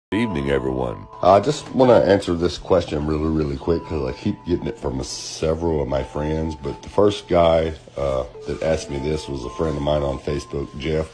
Good evening, everyone. I just want to answer this question really quick because I keep getting it from several of my friends. But the first guy that asked me this was a friend of mine on Facebook, Jeff.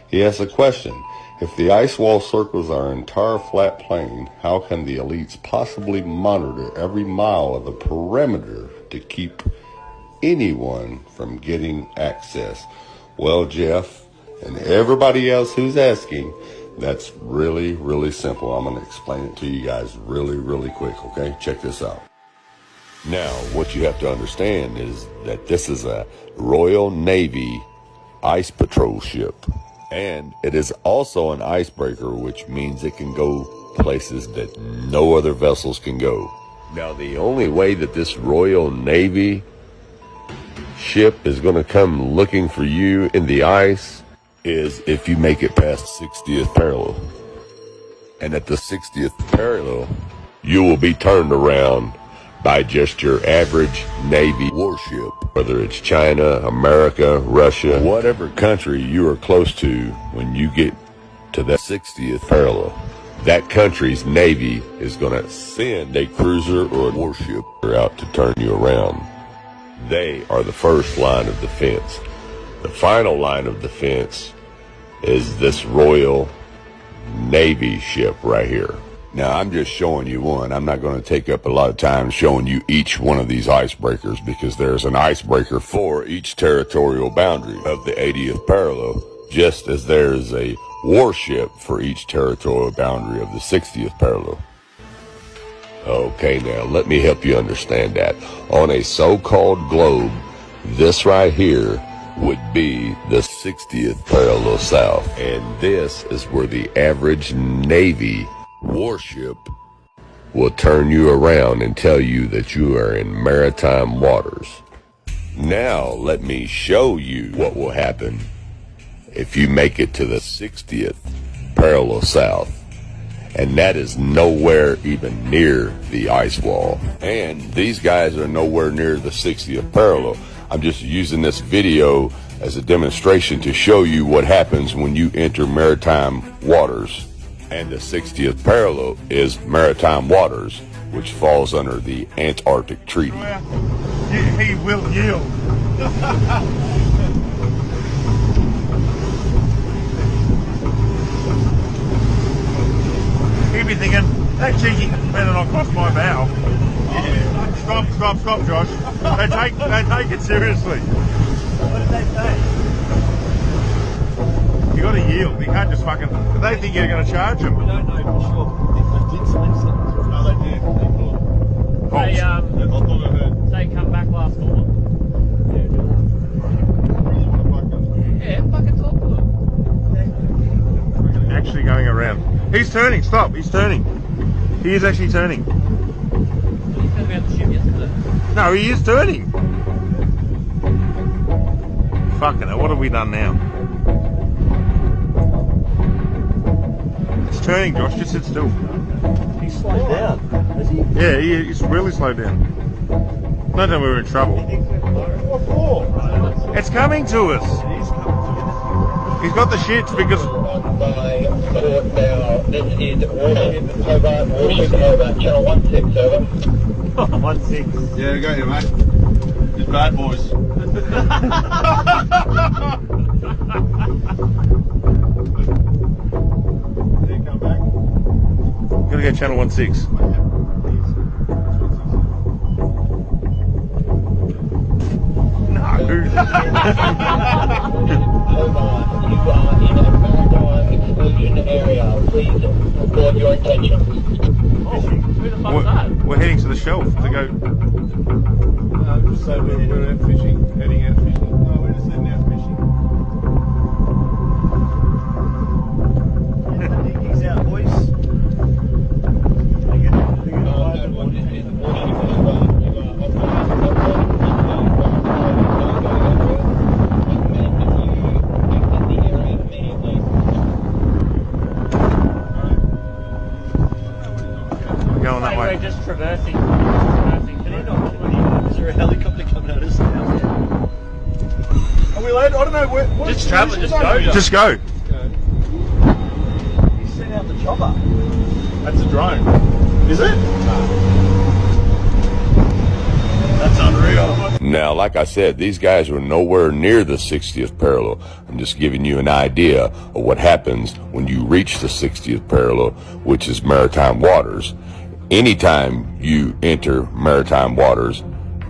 He asked a question. If the ice wall circles our entire flat plain, how can the elites possibly monitor every mile of the perimeter to keep anyone from getting access? Well, Jeff, and everybody else who's asking, that's really simple. I'm going to explain it to you guys really quick, okay? Check this out. Now, what you have to understand is that this is a Royal Navy ice patrol ship. And it is also an icebreaker, which means it can go places that no other vessels can go. Now, the only way that this Royal Navy ship is going to come looking for you in the ice is if you make it past 60th parallel. And at the 60th parallel, you will be turned around by just your average Navy warship. Whether it's China, America, Russia, whatever country you are close to, when you get to that 60th parallel, that country's Navy is going to send a cruiser or a warship out to turn you around. They are the first line of defense. The final line of defense is this Royal Navy ship right here. Now, I'm just showing you one. I'm not going to take up a lot of time showing you each one of these icebreakers because there's an icebreaker for each territorial boundary of the 80th parallel, just as there's a warship for each territorial boundary of the 60th parallel. Okay, now let me help you understand that. On a so-called globe, this right here would be the 60th parallel south. And this is where the average Navy warship will turn you around and tell you that you are in maritime waters. Now, let me show you what will happen if you make it to the 60th parallel south. And that is nowhere even near the ice wall. And these guys are nowhere near the 60th parallel. I'm just using this video as a demonstration to show you what happens when you enter maritime waters. And the 60th parallel is maritime waters, which falls under the Antarctic Treaty. He will yield. He'd be thinking, that cheeky better not cross my bow. Yeah. Stop, Josh. They take it seriously. What did they say? You got to yield. You can't just fucking. They think you're going to charge them. We don't know for sure if they did say something. No, they did. They come back last quarter. Yeah, fucking talk to them. Actually going around. He's turning. Stop. He's turning. He is actually turning. He's going to be on the ship yesterday. No, he is turning. Fucking hell, what have we done now? It's turning, Josh, just sit still. He's slowed down, has he? Yeah, he's really slowed down. No, then we're in trouble. What for? It's coming to us. It is coming to He's got the shits because... By port now, this is Warship Hobart, Channel 16, over. 1-6. Yeah, go here, mate. It's bad boys. Did he come back? Gotta go Channel 16. Hobart, you are in a maritime exclusion area. Please report your intention. Oh, who the fuck's that? We're heading to the shelf to go. Just so we're doing out fishing, heading out fishing. No, we're just heading out fishing. Get the dinghies out, boys. They're gonna hide them on Going that way. We're just traversing. Is there a helicopter coming at us now? Are we allowed? I don't know. What Just travel, just go. Just go. You sent out the chopper. That's a drone. Is it? That's unreal. Now, like I said, these guys were nowhere near the 60th parallel. I'm just giving you an idea of what happens when you reach the 60th parallel, which is maritime waters. Anytime you enter maritime waters,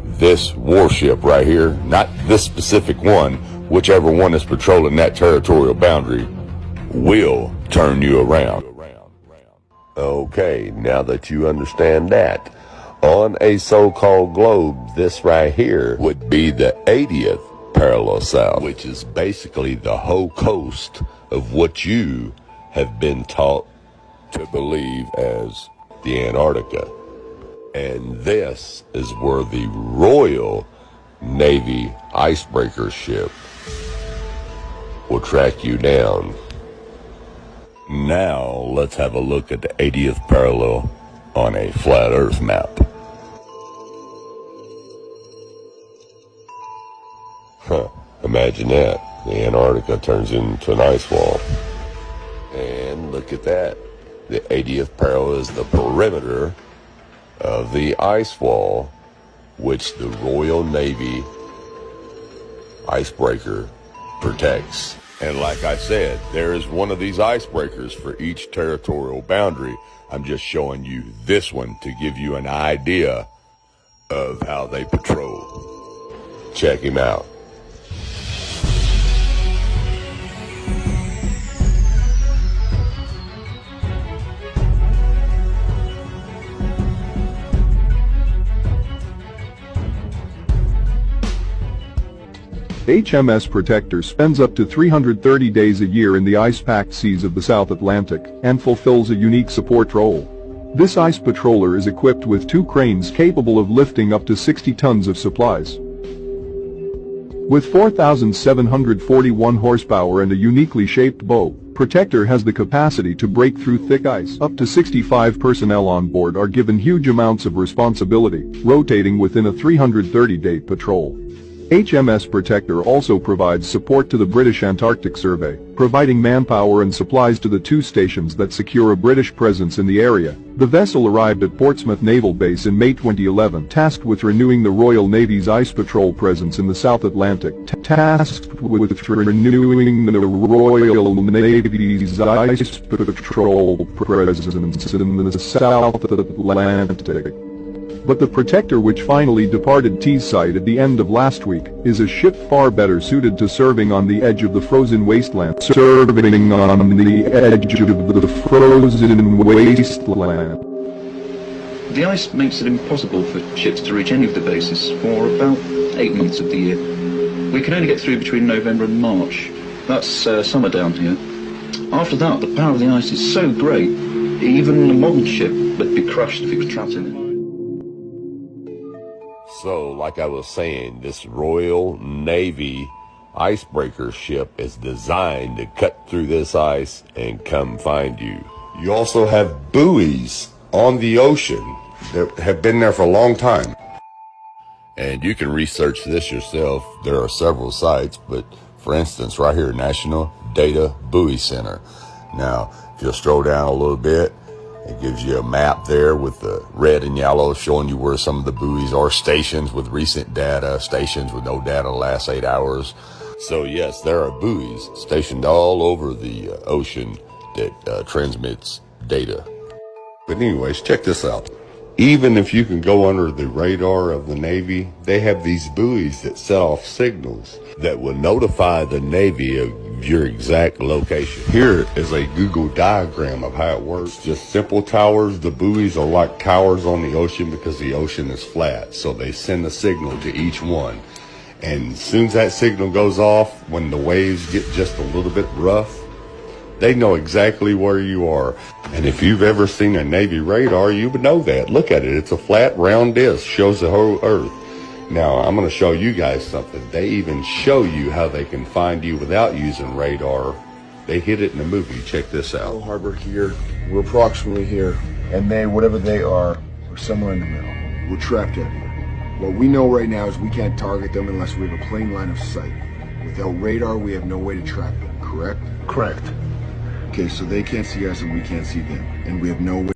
this warship right here, not this specific one, whichever one is patrolling that territorial boundary, will turn you around. Okay, now that you understand that, on a so-called globe, this right here would be the 80th parallel south, which is basically the whole coast of what you have been taught to believe as the Antarctica. And this is where the Royal Navy icebreaker ship will track you down. Now, let's have a look at the 80th parallel on a flat Earth map. Imagine that. The Antarctica turns into an ice wall. And look at that. The 80th parallel is the perimeter of the ice wall, which the Royal Navy icebreaker protects. And like I said, there is one of these icebreakers for each territorial boundary. I'm just showing you this one to give you an idea of how they patrol. Check him out. HMS Protector spends up to 330 days a year in the ice-packed seas of the South Atlantic and fulfills a unique support role. This ice patroller is equipped with 2 cranes capable of lifting up to 60 tons of supplies. With 4,741 horsepower and a uniquely shaped bow, Protector has the capacity to break through thick ice. Up to 65 personnel on board are given huge amounts of responsibility, rotating within a 330-day patrol. HMS Protector also provides support to the British Antarctic Survey, providing manpower and supplies to the 2 stations that secure a British presence in the area. The vessel arrived at Portsmouth Naval Base in May 2011, tasked with renewing the Royal Navy's ice patrol presence in the South Atlantic. Tasked with renewing the Royal Navy's ice patrol presence in the South Atlantic. But the Protector, which finally departed Teesside at the end of last week, is a ship far better suited to serving on the edge of the frozen wasteland. Serving on the edge of the frozen wasteland. The ice makes it impossible for ships to reach any of the bases for about 8 months of the year. We can only get through between November and March. That's summer down here. After that, the power of the ice is so great, even a modern ship would be crushed if it was trapped in it. So, like I was saying, this Royal Navy icebreaker ship is designed to cut through this ice and come find you. You also have buoys on the ocean that have been there for a long time. And you can research this yourself. There are several sites, but for instance, right here, National Data Buoy Center. Now, if you'll stroll down a little bit, it gives you a map there with the red and yellow showing you where some of the buoys are, stations with recent data, stations with no data the last 8 hours. So yes, there are buoys stationed all over the ocean that transmits data. But anyways, check this out. Even if you can go under the radar of the Navy, they have these buoys that set off signals that will notify the Navy of your exact location. Here is a Google diagram of how it works. Just simple towers. The buoys are like towers on the ocean because the ocean is flat. So they send a signal to each one. And as soon as that signal goes off, when the waves get just a little bit rough, they know exactly where you are. And if you've ever seen a Navy radar, you would know that. Look at it. It's a flat, round disc. Shows the whole Earth. Now, I'm going to show you guys something. They even show you how they can find you without using radar. They hit it in the movie. Check this out. Harbor here. We're approximately here. And they, whatever they are somewhere in the middle. We're trapped in here. What we know right now is we can't target them unless we have a plain line of sight. Without radar, we have no way to track them, correct? Correct. Okay, so they can't see us and we can't see them. And we have no way